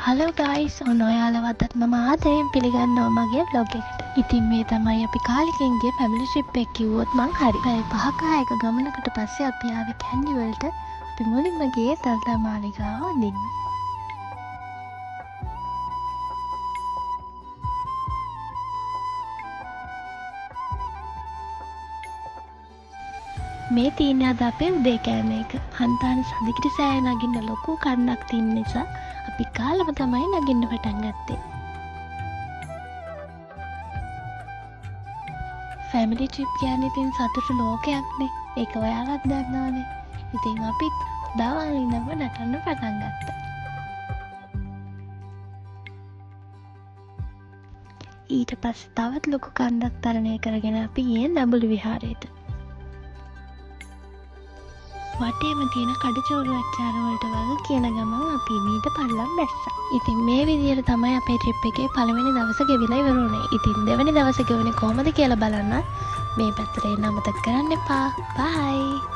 Hello guys ඔයාලවත්ත් මම ආදරයෙන් පිළිගන්නවා මගේ vlog එකට. ඉතින් මේ තමයි අපි කාලෙකින්ගේ ෆැමිලි ට්‍රිප් එක කිව්වොත් මං හරි. පැය 5ක 6ක ගමනකට පස්සේ අපි ආවේ කැන්ඩි වලට. අපි මුලින්ම ගියේ තල්තා මාලිගාව වඳින්න. මේ තියෙන අද අපේ උදේ කෑම එක. හන්තාන සඳකිරි සෑය නගින්න ලොකු කන්නක් තියෙන නිසා අපි කාලම තමයි නගින්න පටන් ගත්තේ. ෆැමිලි ට්‍රිප් කියන්නේ ඉතින් සතුටු ලෝකයක්නේ. ඒක ඔයාලත් දන්නවනේ. ඉතින් අපිත් දවල් ඉඳන්ම නටන්න පටන් ගත්තා. ඊට පස්සේ තවත් ලොකු කන්දක් තරණය කරගෙන අපි ගියේ දඹුලු විහාරයට. වටේම තියෙන කඩචෝරු අච්චාර වලට වගේ කියන ගමන් අපි මීට පල්ලම් බැස්සා. ඉතින් මේ විදිහට තමයි අපේ ට්‍රිප් එකේ පළවෙනි දවස ගෙවිලා ඉවර වුණේ. ඉතින් දෙවෙනි දවසේ ගෙවුනේ කොහමද කියලා බලන්න මේ පැත්තට එන්න අමතක කරන්න එපා. බයි.